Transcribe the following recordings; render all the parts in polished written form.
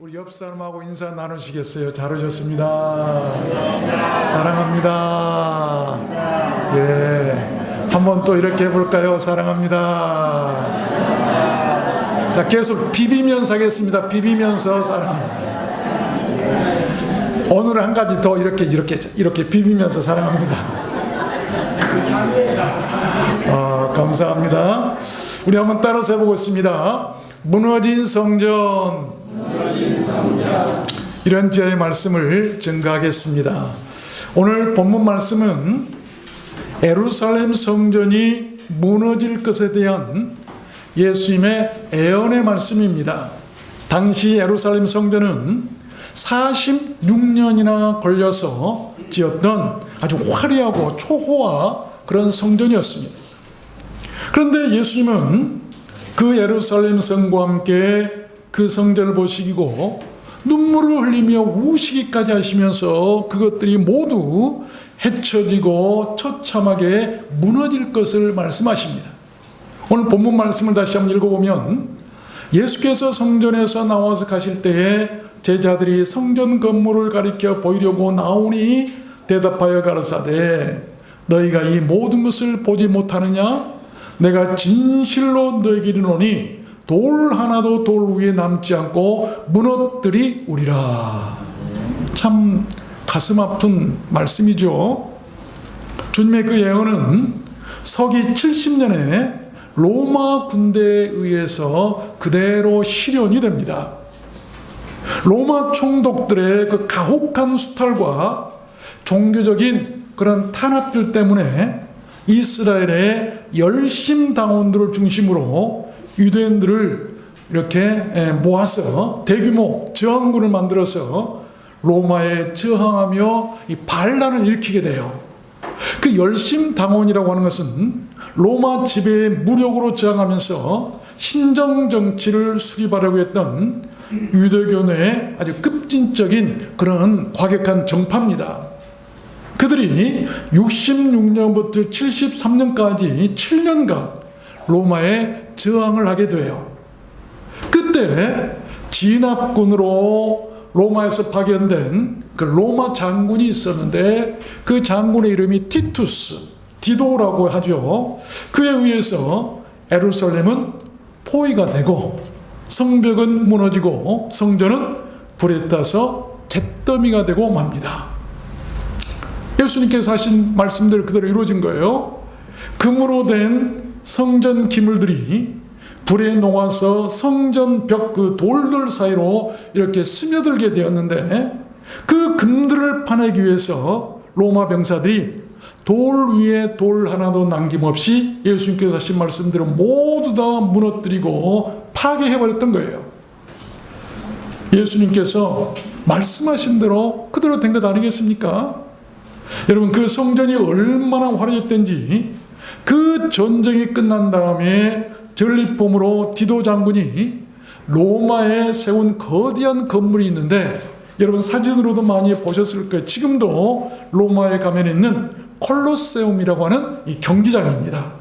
우리 옆 사람하고 인사 나누시겠어요? 잘 오셨습니다. 사랑합니다. 예, 한번 또 이렇게 해볼까요? 사랑합니다. 자, 계속 비비면서 하겠습니다. 비비면서 사랑합니다. 오늘은 한 가지 더 이렇게 비비면서 사랑합니다. 감사합니다. 우리 한번 따라서 해보겠습니다. 무너진 성전. 이런 제의 말씀을 증거하겠습니다. 오늘 본문 말씀은 예루살렘 성전이 무너질 것에 대한 예수님의 예언의 말씀입니다. 당시 예루살렘 성전은 46년이나 걸려서 지었던 아주 화려하고 초호화 그런 성전이었습니다. 그런데 예수님은 그 예루살렘 성과 함께 그 성전을 보시고 눈물을 흘리며 우시기까지 하시면서 그것들이 모두 헤쳐지고 처참하게 무너질 것을 말씀하십니다. 오늘 본문 말씀을 다시 한번 읽어보면 예수께서 성전에서 나와서 가실 때에 제자들이 성전 건물을 가리켜 보이려고 나오니 대답하여 가라사대 너희가 이 모든 것을 보지 못하느냐? 내가 진실로 너희에게 이르노니 돌 하나도 돌 위에 남지 않고 무너뜨리우리라. 참 가슴 아픈 말씀이죠. 주님의 그 예언은 서기 70년에 로마 군대에 의해서 그대로 실현이 됩니다. 로마 총독들의 그 가혹한 수탈과 종교적인 그런 탄압들 때문에 이스라엘의 열심당원들을 중심으로 유대인들을 이렇게 모아서 대규모 저항군을 만들어서 로마에 저항하며 이 반란을 일으키게 돼요. 그 열심당원이라고 하는 것은 로마 지배에 무력으로 저항하면서 신정정치를 수립하려고 했던 유대교 내의 아주 급진적인 그런 과격한 정파입니다. 그들이 66년부터 73년까지 7년간 로마에 저항을 하게 돼요. 그때 진압군으로 로마에서 파견된 그 로마 장군이 있었는데 그 장군의 이름이 디도라고 하죠. 그에 의해서 예루살렘은 포위가 되고 성벽은 무너지고 성전은 불에 타서 잿더미가 되고 맙니다. 예수님께서 하신 말씀대로 그대로 이루어진 거예요. 금으로 된 성전 기물들이 불에 녹아서 성전 벽 그 돌들 사이로 이렇게 스며들게 되었는데 그 금들을 파내기 위해서 로마 병사들이 돌 위에 돌 하나도 남김없이 예수님께서 하신 말씀대로 모두 다 무너뜨리고 파괴해버렸던 거예요. 예수님께서 말씀하신 대로 그대로 된 것 아니겠습니까? 여러분, 그 성전이 얼마나 화려했던지 그 전쟁이 끝난 다음에 전리품으로 디도 장군이 로마에 세운 거대한 건물이 있는데 여러분 사진으로도 많이 보셨을 거예요. 지금도 로마에 가면 있는 콜로세움이라고 하는 이 경기장입니다.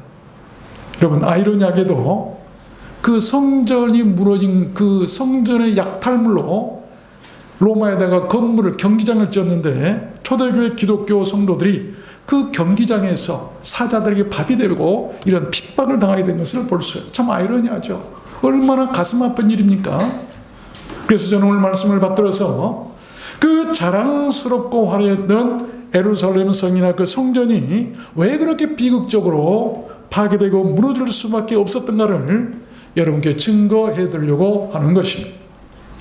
여러분, 아이러니하게도 그 성전이 무너진 그 성전의 약탈물로 로마에다가 건물을 경기장을 지었는데 초대교회 기독교 성도들이 그 경기장에서 사자들에게 밥이 되고 이런 핍박을 당하게 된 것을 볼 수 있어요. 참 아이러니하죠. 얼마나 가슴 아픈 일입니까? 그래서 저는 오늘 말씀을 받들어서 그 자랑스럽고 화려했던 예루살렘 성이나 그 성전이 왜 그렇게 비극적으로 파괴되고 무너질 수밖에 없었던가를 여러분께 증거해 드리려고 하는 것입니다.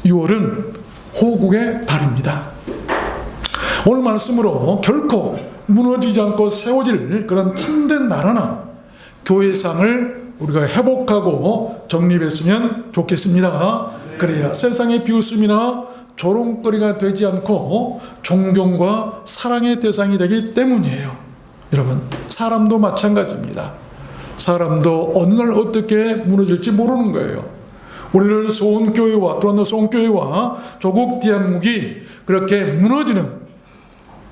6월은 호국의 달입니다. 오늘 말씀으로 결코 무너지지 않고 세워질 그런 참된 나라나 교회상을 우리가 회복하고 정립했으면 좋겠습니다. 그래야 세상의 비웃음이나 조롱거리가 되지 않고 존경과 사랑의 대상이 되기 때문이에요. 여러분, 사람도 마찬가지입니다. 사람도 어느 날 어떻게 무너질지 모르는 거예요. 우리를 소원교회와 또한 소원교회와 조국 대한민국이 그렇게 무너지는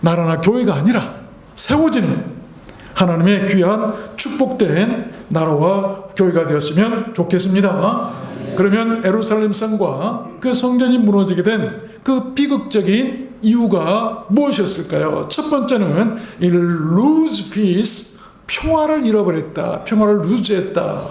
나라나 교회가 아니라 세워지는 하나님의 귀한 축복된 나라와 교회가 되었으면 좋겠습니다. 그러면 예루살렘 성과 그 성전이 무너지게 된 그 비극적인 이유가 무엇이었을까요? 첫 번째는 lose peace, 평화를 잃어버렸다. 평화를 루즈했다.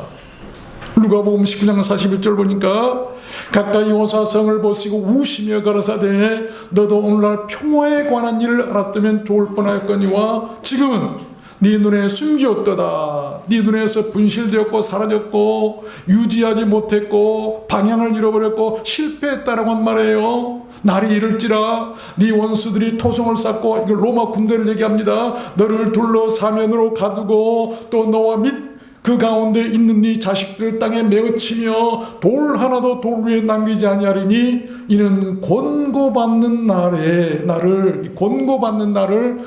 누가복음 19장 41절 보니까 가까이 오사 성을 보시고 우시며 가라사대 너도 오늘날 평화에 관한 일을 알았다면 좋을 뻔하였거니와 지금은 네 눈에 숨기었도다. 네 눈에서 분실되었고 사라졌고 유지하지 못했고 방향을 잃어버렸고 실패했다라고 한 말이에요. 날이 이를지라 네 원수들이 토성을 쌓고, 이걸 로마 군대를 얘기합니다. 너를 둘러 사면으로 가두고 또 너와 및 그 가운데 있는 네 자식들 땅에 메어치며 돌 하나도 돌 위에 남기지 아니하리니 이는 권고받는 날에 나를 권고받는 날을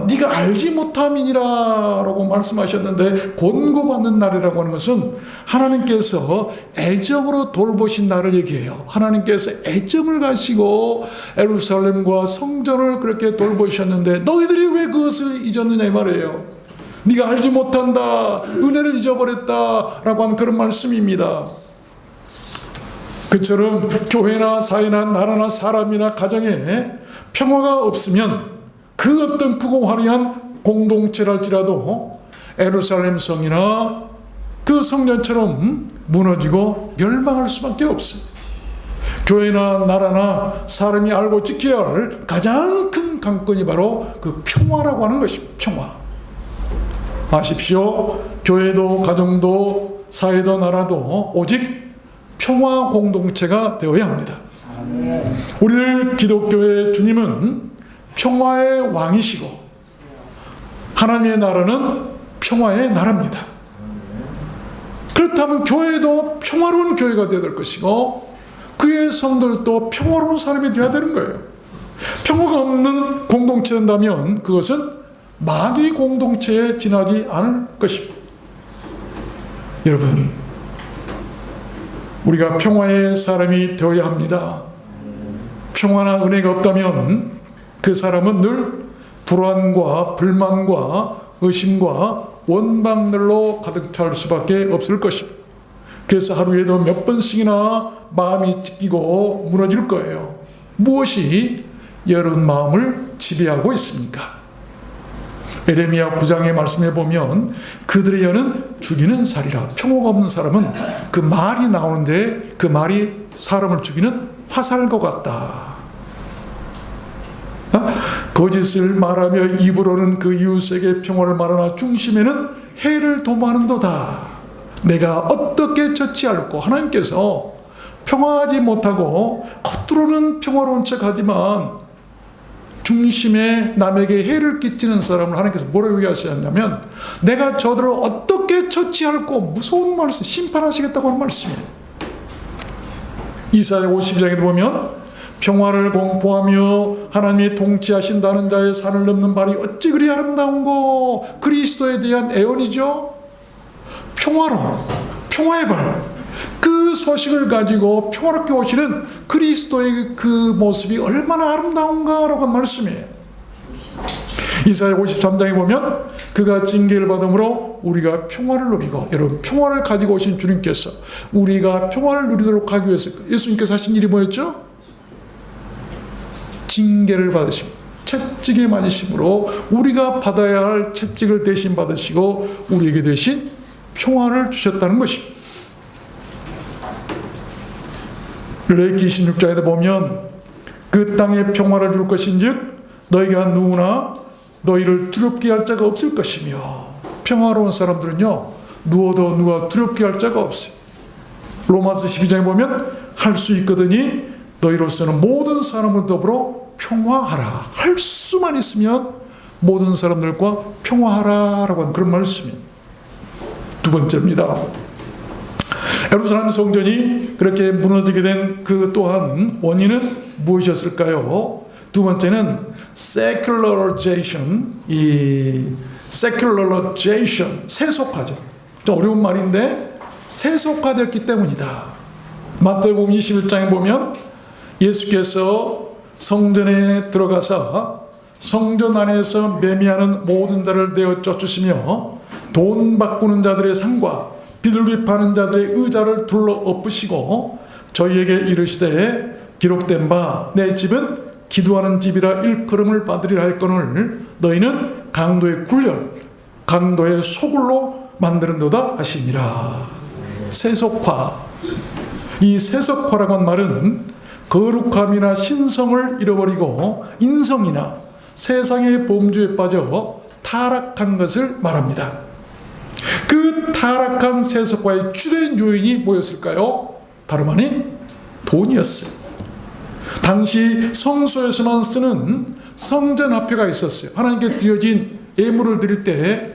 네가 알지 못함이니라라고 말씀하셨는데, 권고받는 날이라고 하는 것은 하나님께서 애정으로 돌보신 날을 얘기해요. 하나님께서 애정을 가지고 예루살렘과 성전을 그렇게 돌보셨는데 너희들이 왜 그것을 잊었느냐 이 말이에요. 네가 알지 못한다, 은혜를 잊어버렸다라고 하는 그런 말씀입니다. 그처럼 교회나 사회나 나라나 사람이나 가정에 평화가 없으면 그 어떤 크고 화려한 공동체랄지라도 예루살렘 성이나 그 성전처럼 무너지고 멸망할 수밖에 없어요. 교회나 나라나 사람이 알고 지켜야 할 가장 큰 강건이 바로 그 평화라고 하는 것입니다. 평화. 아십시오. 교회도 가정도 사회도 나라도 오직 평화 공동체가 되어야 합니다. 우리들 기독교의 주님은 평화의 왕이시고 하나님의 나라는 평화의 나라입니다. 그렇다면 교회도 평화로운 교회가 되어야 될 것이고 그의 성도들도 평화로운 사람이 되어야 되는 거예요. 평화가 없는 공동체된다면 그것은 마귀 공동체에 지나지 않을 것입니다. 여러분, 우리가 평화의 사람이 되어야 합니다. 평화나 은혜가 없다면 그 사람은 늘 불안과 불만과 의심과 원망들로 가득 찰 수밖에 없을 것입니다. 그래서 하루에도 몇 번씩이나 마음이 찢기고 무너질 거예요. 무엇이 여러분 마음을 지배하고 있습니까? 에레미야 9장의 말씀에 보면 그들의 여는 죽이는 살이라. 평화가 없는 사람은 그 말이 나오는데 그 말이 사람을 죽이는 화살과 같다. 거짓을 말하며 입으로는 그 이웃에게 평화를 말하나 중심에는 해를 도모하는도다. 내가 어떻게 처치할꼬? 하나님께서 평화하지 못하고 겉으로는 평화로운 척하지만 중심에 남에게 해를 끼치는 사람을 하나님께서 뭐라고 얘기하셨냐면 내가 저들을 어떻게 처치할꼬? 무서운 말씀, 심판하시겠다고 하는 말씀이에요. 이사야 52장에도 보면 평화를 공포하며 하나님이 통치하신다는 자의 산을 넘는 발이 어찌 그리 아름다운고. 그리스도에 대한 애언이죠. 평화의 발, 그 소식을 가지고 평화롭게 오시는 그리스도의 그 모습이 얼마나 아름다운가라고 한 말씀이에요. 이사야 53장에 보면 그가 징계를 받음으로 우리가 평화를 누리고, 여러분 평화를 가지고 오신 주님께서 우리가 평화를 누리도록 하기 위해서 예수님께서 하신 일이 뭐였죠? 징계를 받으시고 채찍에 맞으심으로 우리가 받아야 할 채찍을 대신 받으시고 우리에게 대신 평화를 주셨다는 것입니다. 레위기 26장에도 보면 그 땅에 평화를 줄 것인즉 너희가 누구나 너희를 두렵게 할 자가 없을 것이며. 평화로운 사람들은요 누워도 누가 두렵게 할 자가 없어요. 로마서 12장에 보면 할 수 있거든이 너희로서는 모든 사람을 더불어 평화하라. 할 수만 있으면 모든 사람들과 평화하라라고 하는 그런 말씀입니다. 두 번째입니다. 예루살렘 성전이 그렇게 무너지게 된 그 또한 원인은 무엇이었을까요? 두 번째는 secularization, 세속화죠. 좀 어려운 말인데 세속화됐기 때문이다. 마태복음 21장에 보면 예수께서 성전에 들어가서 성전 안에서 매매하는 모든 자를 내어 쫓으시며 돈 바꾸는 자들의 상과 비둘기 파는 자들의 의자를 둘러 엎으시고 저희에게 이르시되 기록된 바 내 집은 기도하는 집이라 일컬음을 받으리라 했거늘 너희는 강도의 굴열 강도의 소굴로 만드는도다 하시니라. 세속화. 이 세속화라고 한 말은 거룩함이나 신성을 잃어버리고 인성이나 세상의 범주에 빠져 타락한 것을 말합니다. 그 타락한 세속화의 주된 요인이 뭐였을까요? 다름 아닌 돈이었어요. 당시 성소에서만 쓰는 성전화폐가 있었어요. 하나님께 드려진 예물을 드릴 때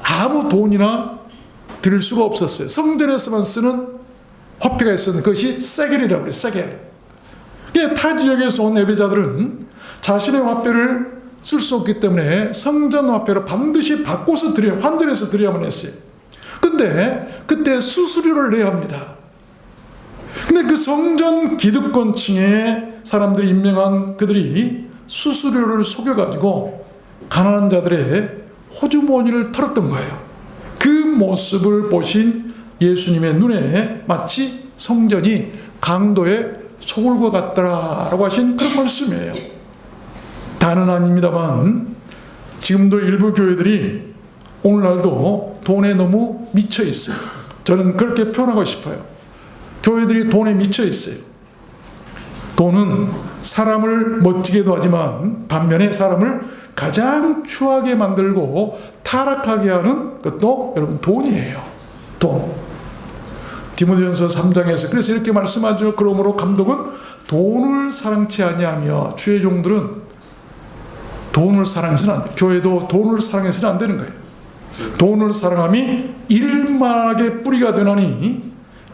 아무 돈이나 드릴 수가 없었어요. 성전에서만 쓰는 화폐가 있었는데 그것이 세겔이라고 해요. 세겔. 타 지역에서 온 예배자들은 자신의 화폐를 쓸 수 없기 때문에 성전 화폐를 반드시 바꿔서 환전해서 드려야만 했어요. 근데 그때 수수료를 내야 합니다. 근데 그 성전 기득권층의 사람들이 임명한 그들이 수수료를 속여가지고 가난한 자들의 호주머니를 털었던 거예요. 그 모습을 보신 예수님의 눈에 마치 성전이 강도의 소굴과 같더라라고 하신 그런 말씀이에요. 다는 아닙니다만 지금도 일부 교회들이 오늘날도 돈에 너무 미쳐 있어요. 저는 그렇게 표현하고 싶어요. 교회들이 돈에 미쳐 있어요. 돈은 사람을 멋지게도 하지만 반면에 사람을 가장 추하게 만들고 타락하게 하는 것도 여러분 돈이에요. 돈. 디모데전서 3장에서 그래서 이렇게 말씀하죠. 그러므로 감독은 돈을 사랑치 아니하며 주의 종들은 돈을 사랑해서는 안 돼요. 교회도 돈을 사랑해서는 안 되는 거예요. 돈을 사랑함이 일막의 뿌리가 되나니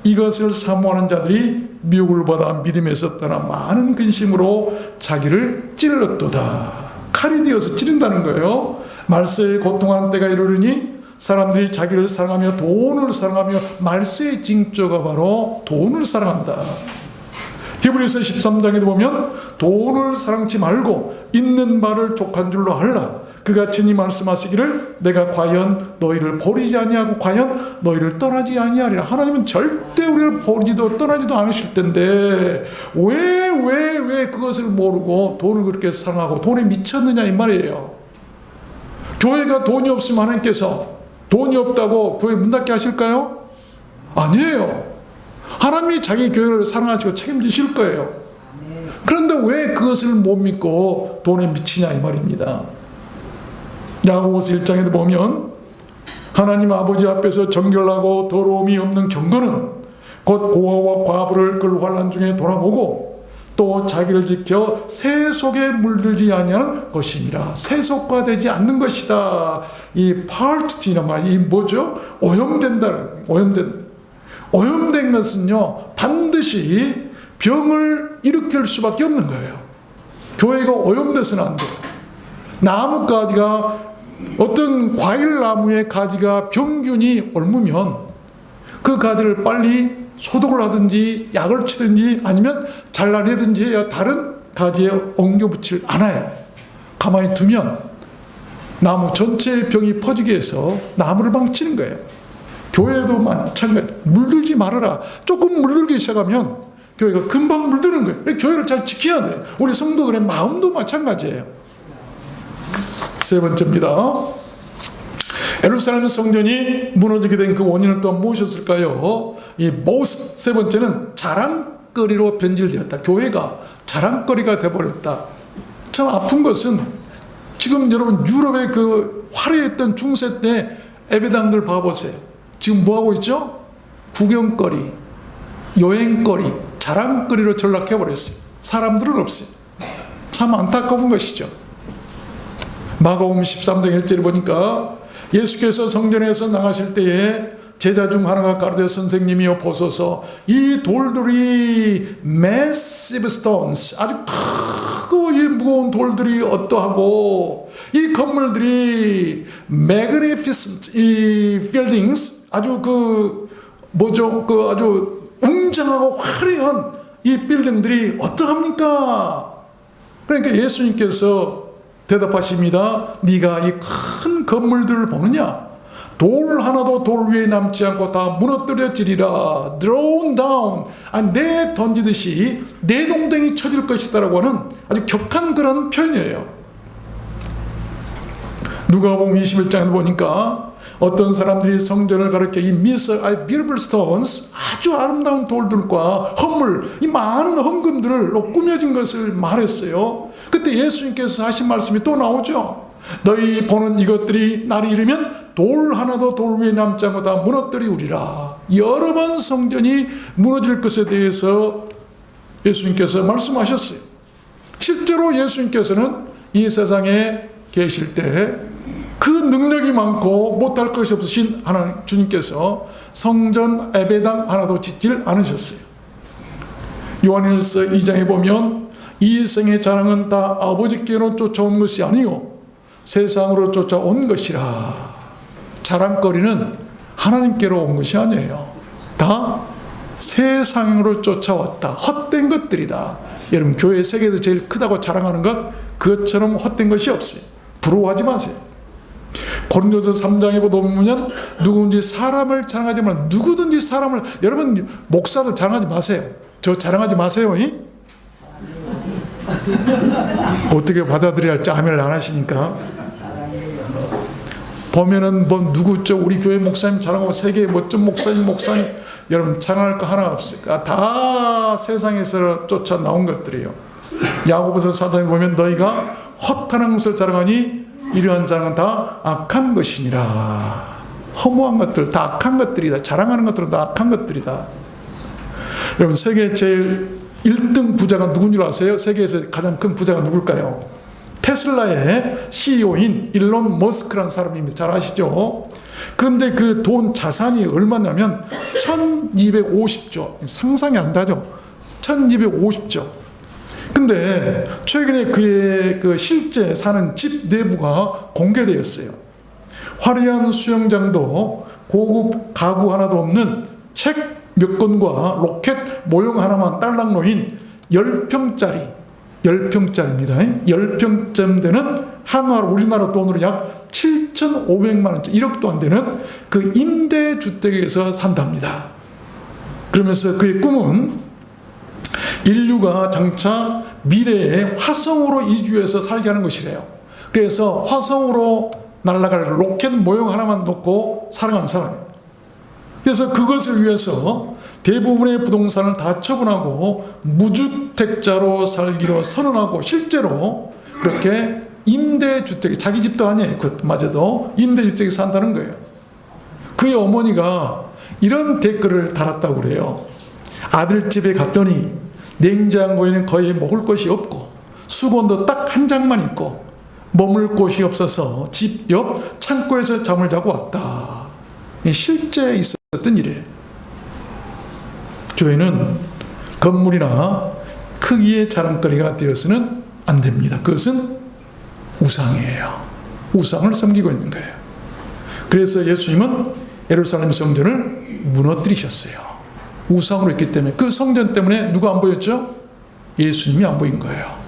이것을 사모하는 자들이 미혹을 받아 믿음에서 떠나 많은 근심으로 자기를 찔렀도다. 칼이 되어서 찌른다는 거예요. 말세에 고통하는 때가 이르르니 사람들이 자기를 사랑하며 돈을 사랑하며 말세의 징조가 바로 돈을 사랑한다. 히브리서 13장에도 보면 돈을 사랑치 말고 있는 바를 족한 줄로 알라. 그가 친히 말씀하시기를 내가 과연 너희를 버리지 아니하고 과연 너희를 떠나지 아니하리라. 하나님은 절대 우리를 버리지도 떠나지도 않으실 텐데 왜 그것을 모르고 돈을 그렇게 사랑하고 돈에 미쳤느냐 이 말이에요. 교회가 돈이 없으면 하나님께서 돈이 없다고 교회 문 닫게 하실까요? 아니에요. 하나님이 자기 교회를 사랑하시고 책임지실 거예요. 그런데 왜 그것을 못 믿고 돈에 미치냐 이 말입니다. 야고보서 1장에도 보면 하나님 아버지 앞에서 정결하고 더러움이 없는 경건은 곧 고아와 과부를 그 환난 중에 돌아보고 또 자기를 지켜 세속에 물들지 아니하는 것이니라. 세속화되지 않는 것이다. 이 파르트티란 말이 이 뭐죠? 오염된 것은요 반드시 병을 일으킬 수밖에 없는 거예요. 교회가 오염돼서는 안 돼요. 나뭇가지가 어떤 과일나무의 가지가 병균이 옮으면 그 가지를 빨리 소독을 하든지 약을 치든지 아니면 잘라내든지 해야 다른 가지에 옮겨붙질 않아요. 가만히 두면 나무 전체의 병이 퍼지게 해서 나무를 망치는 거예요. 교회도 마찬가지. 물들지 말아라. 조금 물들기 시작하면 교회가 금방 물드는 거예요. 교회를 잘 지켜야 돼요. 우리 성도들의 마음도 마찬가지예요. 세 번째입니다. 예루살렘 성전이 무너지게 된 그 원인은 또 무엇이었을까요? 세 번째는 자랑거리로 변질되었다. 교회가 자랑거리가 되어버렸다. 참 아픈 것은 지금 여러분 유럽의 그 화려했던 중세 때 예배당들 봐보세요. 지금 뭐하고 있죠? 구경거리, 여행거리, 자랑거리로 전락해버렸어요. 사람들은 없어요. 참 안타까운 것이죠. 마가복음 13장 1절을 보니까 예수께서 성전에서 나가실 때에 제자 중 하나가 가르쳐 선생님이여 보소서 이 돌들이 massive stones 아주 크고 이 무거운 돌들이 어떠하고 이 건물들이 magnificent 이 buildings 아주 아주 웅장하고 화려한 이 빌딩들이 어떠합니까? 그러니까 예수님께서 대답하십니다. 네가 이 큰 건물들을 보느냐? 돌 하나도 돌 위에 남지 않고 다 무너뜨려지리라. thrown down, 내 던지듯이 내 동댕이 쳐질 것이다라고 하는 아주 격한 그런 표현이에요. 누가복음 21장에 보니까 어떤 사람들이 성전을 가리켜 이 beautiful stones, 아주 아름다운 돌들과 헌물, 이 많은 헌금들로 꾸며진 것을 말했어요. 그때 예수님께서 하신 말씀이 또 나오죠. 너희 보는 이것들이 날이 이르면 돌 하나도 돌 위에 남지 않고 다 무너뜨리우리라. 여러 번 성전이 무너질 것에 대해서 예수님께서 말씀하셨어요. 실제로 예수님께서는 이 세상에 계실 때 그 능력이 많고 못할 것이 없으신 하나님 주님께서 성전 예배당 하나도 짓질 않으셨어요. 요한일서 2장에 보면 이 생의 자랑은 다 아버지께로 쫓아온 것이 아니요 세상으로 쫓아온 것이라. 자랑거리는 하나님께로 온 것이 아니에요. 다 세상으로 쫓아왔다. 헛된 것들이다. 여러분, 교회 세계에서 제일 크다고 자랑하는 것, 그것처럼 헛된 것이 없어요. 부러워하지 마세요. 고린도서 3장에 보면 누구든지 사람을 자랑하지 말라. 누구든지 사람을, 여러분 목사들 자랑하지 마세요. 저 자랑하지 마세요. 어떻게 받아들여야 할지 아멘을 안 하시니까. 보면은 뭐 누구 우리 교회 목사님 자랑하고 세계 멋진 목사님 여러분 자랑할 거 하나 없어요. 다 세상에서 쫓아 나온 것들이에요. 야고보서 4장에 보면 너희가 헛하는 것을 자랑하니 이러한 자랑은 다 악한 것이니라. 허무한 것들 다 악한 것들이다. 자랑하는 것들은 다 악한 것들이다. 여러분, 세계 제일 1등 부자가 누군 줄 아세요? 세계에서 가장 큰 부자가 누굴까요? 테슬라의 CEO인 일론 머스크라는 사람입니다. 잘 아시죠? 그런데 그 돈 자산이 얼마냐면 1250조. 상상이 안 되죠? 1250조. 근데 최근에 그의 그 실제 사는 집 내부가 공개되었어요. 화려한 수영장도 고급 가구 하나도 없는 책 몇 권과 로켓 모형 하나만 딸랑 놓인 10평짜리 10평짜리입니다. 10평쯤 되는 우리나라 돈으로 약 7,500만 원, 1억도 안 되는 그 임대주택에서 산답니다. 그러면서 그의 꿈은 인류가 장차 미래에 화성으로 이주해서 살게 하는 것이래요. 그래서 화성으로 날아갈 로켓 모형 하나만 놓고 살아가는 사람이에요. 그래서 그것을 위해서 대부분의 부동산을 다 처분하고 무주택자로 살기로 선언하고 실제로 그렇게 임대주택, 자기 집도 아니에요. 그마저도 임대주택에 산다는 거예요. 그의 어머니가 이런 댓글을 달았다고 그래요. 아들 집에 갔더니 냉장고에는 거의 먹을 것이 없고 수건도 딱 한 장만 있고 머물 곳이 없어서 집 옆 창고에서 잠을 자고 왔다. 실제 있었던 일이에요. 교회는 건물이나 크기의 자랑거리가 되어서는 안 됩니다. 그것은 우상이에요. 우상을 섬기고 있는 거예요. 그래서 예수님은 예루살렘 성전을 무너뜨리셨어요. 우상으로 있기 때문에. 그 성전 때문에 누가 안 보였죠? 예수님이 안 보인 거예요.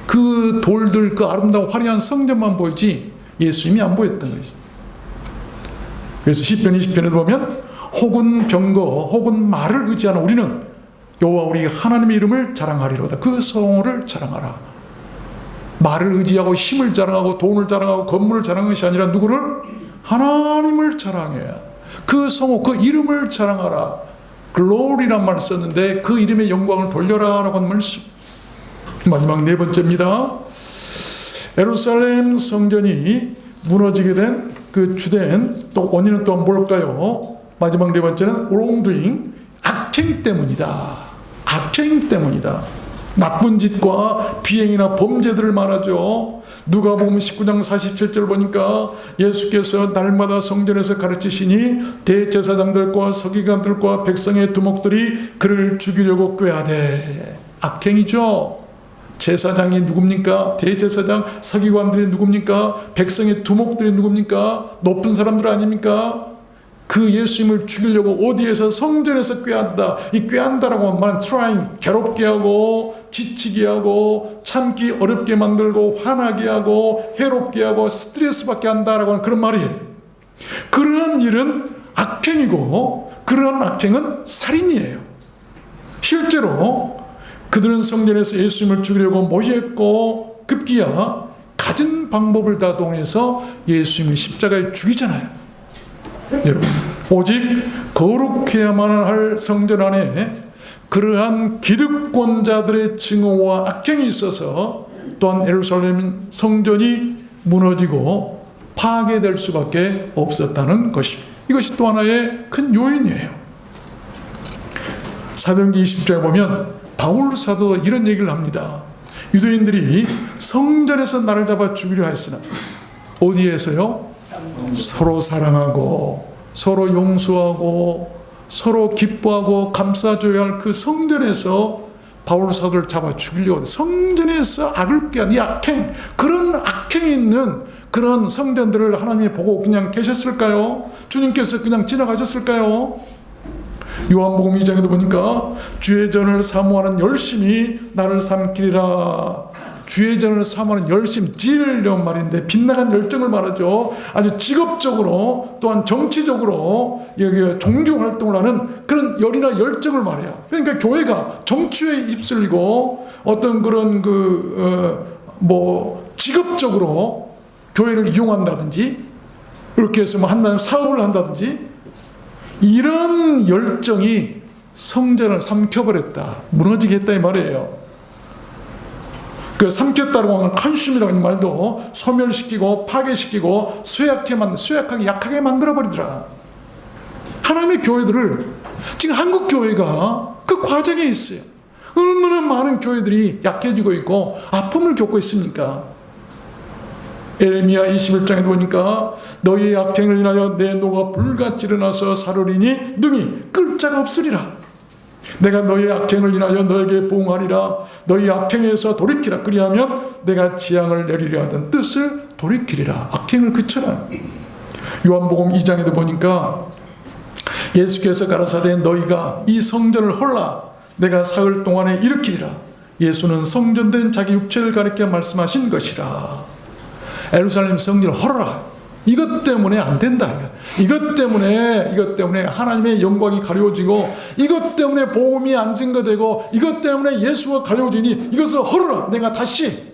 그 돌들, 그 아름다운 화려한 성전만 보이지 예수님이 안 보였던 것이죠. 그래서 시편 20편에 보면 혹은 병거 혹은 말을 의지하는 우리는 여호와 우리 하나님의 이름을 자랑하리로다. 그 성호를 자랑하라. 말을 의지하고 힘을 자랑하고 돈을 자랑하고 건물을 자랑하는 것이 아니라 누구를? 하나님을 자랑해야. 그 성호, 그 이름을 자랑하라. 글로리란 말을 썼는데 그 이름의 영광을 돌려라 라고 하는 말씀. 마지막 네 번째입니다. 예루살렘 성전이 무너지게 된 그 주된 또 원인은 또 뭘까요? 마지막 네 번째는 wrongdoing, 악행 때문이다. 악행 때문이다. 나쁜 짓과 비행이나 범죄들을 말하죠. 누가복음 19장 47절 보니까 예수께서 날마다 성전에서 가르치시니 대제사장들과 서기관들과 백성의 두목들이 그를 죽이려고 꾀하되. 악행이죠. 제사장이 누굽니까? 대제사장, 서기관들이 누굽니까? 백성의 두목들이 누굽니까? 높은 사람들 아닙니까? 그 예수님을 죽이려고 어디에서 성전에서 꾀한다. 이 꾀한다라고 말은 trying, 괴롭게 하고 지치게 하고 참기 어렵게 만들고 화나게 하고 해롭게 하고 스트레스 받게 한다라고 하는 그런 말이에요. 그러한 일은 악행이고 그러한 악행은 살인이에요. 실제로 그들은 성전에서 예수님을 죽이려고 모였고 급기야 가진 방법을 다 동원해서 예수님을 십자가에 죽이잖아요. 여러분, 오직 거룩해야만 할 성전 안에 그러한 기득권자들의 증오와 악행이 있어서 또한 예루살렘 성전이 무너지고 파괴될 수밖에 없었다는 것입니다. 이것이 또 하나의 큰 요인이에요. 사도행전 20장에 보면 바울 사도가 이런 얘기를 합니다. 유대인들이 성전에서 나를 잡아 죽이려 했으나 어디에서요? 서로 사랑하고 서로 용서하고 서로 기뻐하고 감싸줘야 할 그 성전에서 바울 사도를 잡아 죽이려고 하는데, 성전에서 악을 꾀한 이 악행, 그런 악행이 있는 그런 성전들을 하나님이 보고 그냥 계셨을까요? 주님께서 그냥 지나가셨을까요? 요한복음 2장에도 보니까 주의 전을 사모하는 열심이 나를 삼키리라. 주의 전을 사모하는 열심, 질이란 말인데 빗나간 열정을 말하죠. 아주 직업적으로 또한 정치적으로 여기 종교 활동을 하는 그런 열이나 열정을 말해요. 그러니까 교회가 정치에 휩쓸리고 어떤 그런 직업적으로 교회를 이용한다든지 이렇게 해서 뭐 한다면 사업을 한다든지 이런 열정이 성전을 삼켜버렸다, 무너지게 했다 이 말이에요. 그 삼켰다고 하는 컨슘이라는 말도 소멸시키고 파괴시키고 쇠약하게 약하게 만들어버리더라. 하나님의 교회들을 지금 한국 교회가 그 과정에 있어요. 얼마나 많은 교회들이 약해지고 있고 아픔을 겪고 있습니까? 에레미야 21장에 보니까 너희의 악행을 인하여 내 노가 불같이 일어나서 사르리니 능히 끌 자가 없으리라. 내가 너희의 악행을 인하여 너에게 보응하리라. 너희 악행에서 돌이키라. 그리하면 내가 재앙을 내리려 하던 뜻을 돌이키리라. 악행을 그쳐라. 요한복음 2장에도 보니까 예수께서 가라사대 너희가 이 성전을 헐라 내가 사흘 동안에 일으키리라. 예수는 성전된 자기 육체를 가리켜 말씀하신 것이라. 예루살렘 성전을 헐어라. 이것 때문에 안 된다. 이것 때문에 하나님의 영광이 가려지고 이것 때문에 복음이 안 증거되고 이것 때문에 예수가 가려지니 이것을 헐어라. 내가 다시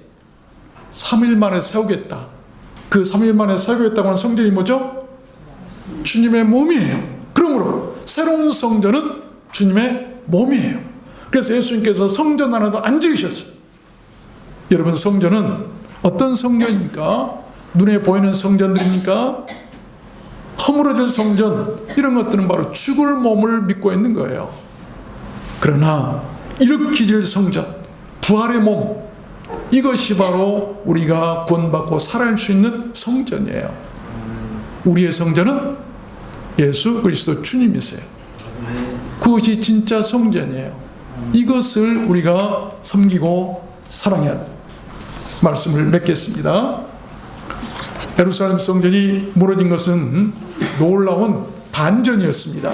3일 만에 세우겠다. 그 3일 만에 세우겠다고 하는 성전이 뭐죠? 주님의 몸이에요. 그러므로 새로운 성전은 주님의 몸이에요. 그래서 예수님께서 성전 하나도 안 지으셨어요. 여러분, 성전은 어떤 성전입니까? 눈에 보이는 성전들입니까? 허물어질 성전, 이런 것들은 바로 죽을 몸을 믿고 있는 거예요. 그러나 일으키질 성전, 부활의 몸, 이것이 바로 우리가 구원받고 살아갈 수 있는 성전이에요. 우리의 성전은 예수 그리스도 주님이세요. 그것이 진짜 성전이에요. 이것을 우리가 섬기고 사랑해야 돼요. 말씀을 맺겠습니다. 예루살렘 성전이 무너진 것은 놀라운 반전이었습니다.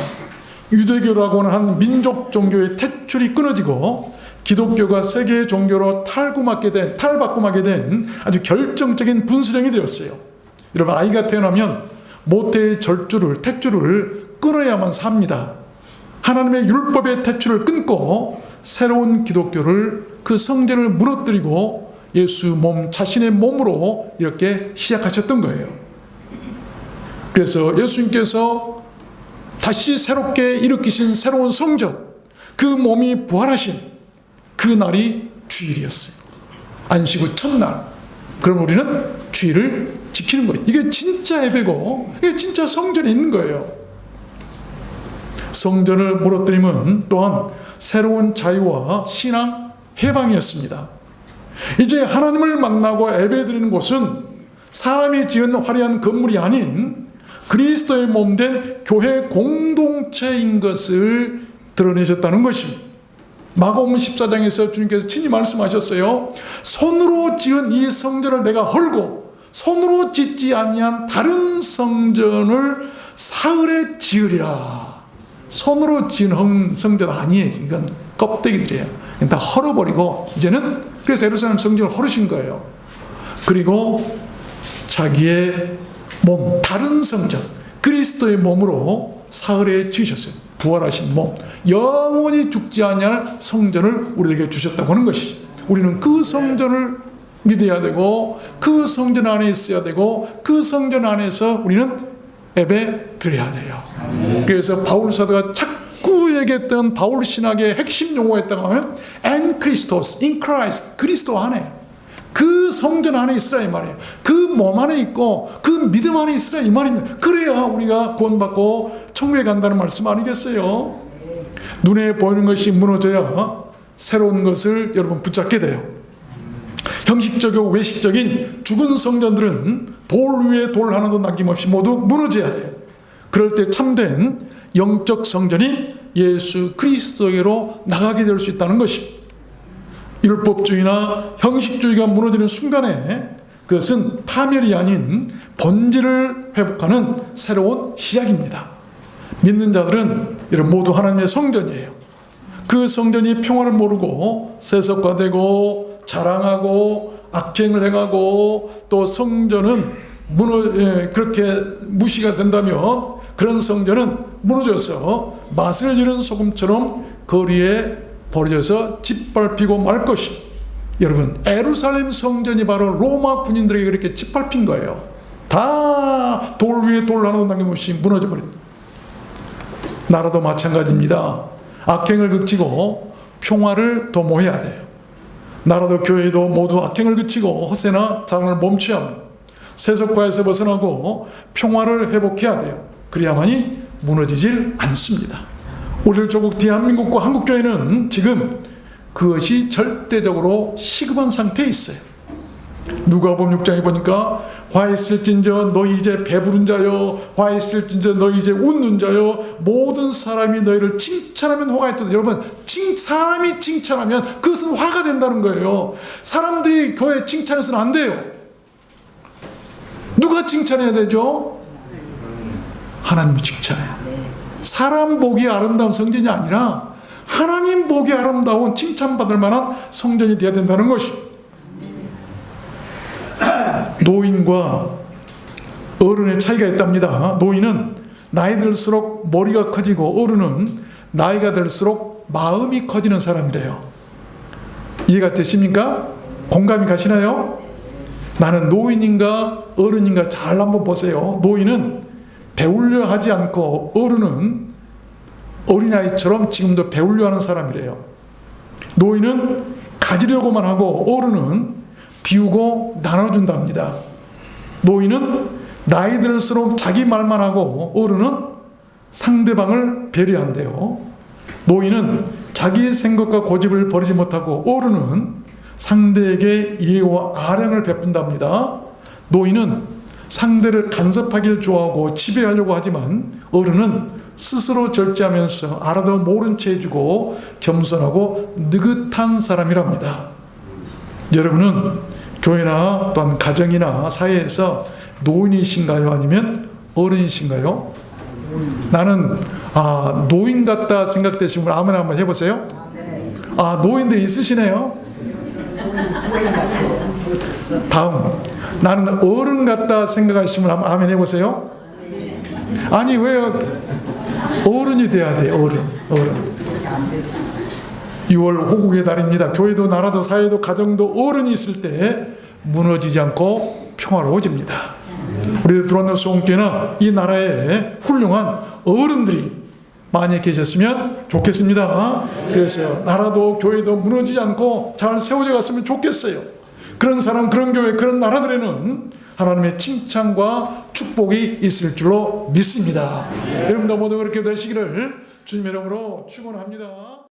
유대교라고 하는 한 민족 종교의 탯줄이 끊어지고 기독교가 세계 종교로 탈바꿈하게 된 아주 결정적인 분수령이 되었어요. 여러분, 아이가 태어나면 모태의 탯줄을 끊어야만 삽니다. 하나님의 율법의 탯줄을 끊고 새로운 기독교를, 그 성전을 무너뜨리고 예수 몸, 자신의 몸으로 이렇게 시작하셨던 거예요. 그래서 예수님께서 다시 새롭게 일으키신 새로운 성전, 그 몸이 부활하신 그 날이 주일이었어요. 안식 후 첫날. 그럼 우리는 주일을 지키는 거예요. 이게 진짜 예배고 이게 진짜 성전에 있는 거예요. 성전을 무너뜨림은 또한 새로운 자유와 신앙 해방이었습니다. 이제 하나님을 만나고 예배드리는 곳은 사람이 지은 화려한 건물이 아닌 그리스도의 몸된 교회 공동체인 것을 드러내셨다는 것입니다. 마가복음 14장에서 주님께서 친히 말씀하셨어요. 손으로 지은 이 성전을 내가 헐고 손으로 짓지 아니한 다른 성전을 사흘에 지으리라. 손으로 지은 성전 아니에요. 이건 껍데기들이에요. 다 헐어버리고 이제는, 그래서 예루살렘 성전을 헐으신 거예요. 그리고 자기의 몸, 다른 성전, 그리스도의 몸으로 사흘에 지으셨어요. 부활하신 몸, 영원히 죽지 아니할 성전을 우리에게 주셨다고 하는 것이죠. 우리는 그 성전을 믿어야 되고 그 성전 안에 있어야 되고 그 성전 안에서 우리는 예배 드려야 돼요. 그래서 바울 사도가 자꾸 얘기했던 바울 신학의 핵심 용어였다고 하면 and Christos, in Christ, 그리스도 안에, 그 성전 안에 있으라 이 말이에요. 그 몸 안에 있고 그 믿음 안에 있으라 이 말입니다. 그래야 우리가 구원받고 천국에 간다는 말씀 아니겠어요? 눈에 보이는 것이 무너져야 새로운 것을 여러분 붙잡게 돼요. 형식적이고 외식적인 죽은 성전들은 돌 위에 돌 하나도 남김없이 모두 무너져야 돼요. 그럴 때 참된 영적 성전이 예수 그리스도에게로 나가게 될 수 있다는 것입니다. 율법주의나 형식주의가 무너지는 순간에 그것은 파멸이 아닌 본질을 회복하는 새로운 시작입니다. 믿는 자들은 여러분 모두 하나님의 성전이에요. 그 성전이 평화를 모르고 세속화되고 자랑하고 악행을 행하고 또 성전은 그렇게 무시가 된다면 그런 성전은 무너져서 맛을 잃은 소금처럼 거리에 버려져서 짓밟히고 말 것입니다. 여러분, 예루살렘 성전이 바로 로마 군인들에게 그렇게 짓밟힌 거예요. 다 돌 위에 돌 하나도 남김없이 무너져 버립니다. 나라도 마찬가지입니다. 악행을 그치고 평화를 도모해야 돼요. 나라도 교회도 모두 악행을 그치고 허세나 자랑을 멈춰야 합니다. 세속화에서 벗어나고 평화를 회복해야 돼요. 그래야만이 무너지질 않습니다. 우리 조국 대한민국과 한국교회는 지금 그것이 절대적으로 시급한 상태에 있어요. 누가복음 6장에 보니까 화 있을진저 너희 이제 배부른 자여, 화 있을진저 너희 이제 웃는 자여, 모든 사람이 너희를 칭찬하면 화가 있다. 여러분, 사람이 칭찬하면 그것은 화가 된다는 거예요. 사람들이 교회 칭찬해서는 안 돼요. 누가 칭찬해야 되죠? 하나님이 칭찬해요. 사람 보기 아름다운 성전이 아니라 하나님 보기 아름다운 칭찬받을 만한 성전이 되어야 된다는 것입니다. 노인과 어른의 차이가 있답니다. 노인은 나이 들수록 머리가 커지고 어른은 나이가 들수록 마음이 커지는 사람이래요. 이해가 되십니까? 공감이 가시나요? 나는 노인인가 어른인가 잘 한번 보세요. 노인은 배우려 하지 않고 어른은 어린아이처럼 지금도 배우려 하는 사람이래요. 노인은 가지려고만 하고 어른은 비우고 나눠준답니다. 노인은 나이 들수록 자기 말만 하고 어른은 상대방을 배려한대요. 노인은 자기의 생각과 고집을 버리지 못하고 어른은 상대에게 이해와 아량을 베푼답니다. 노인은 상대를 간섭하기를 좋아하고 지배하려고 하지만 어른은 스스로 절제하면서 알아도 모른 채 해주고 겸손하고 느긋한 사람이랍니다. 여러분은 교회나 또한 가정이나 사회에서 노인이신가요? 아니면 어른이신가요? 나는 노인 같다 생각되시는 분 아무나 한번 해보세요. 노인들 있으시네요. 다음, 나는 어른 같다 생각하시는 분 한번 아멘 해보세요. 아니 왜 어른이 돼야 돼? 어른. 6월 호국의 달입니다. 교회도 나라도 사회도 가정도 어른이 있을 때 무너지지 않고 평화로워집니다. 우리 들어오는 수원교회는 이 나라에 훌륭한 어른들이 많이 계셨으면 좋겠습니다. 그래서 나라도 교회도 무너지지 않고 잘 세워져 갔으면 좋겠어요. 그런 사람, 그런 교회, 그런 나라들에는 하나님의 칭찬과 축복이 있을 줄로 믿습니다. 여러분도 모두 그렇게 되시기를 주님의 이름으로 축원합니다.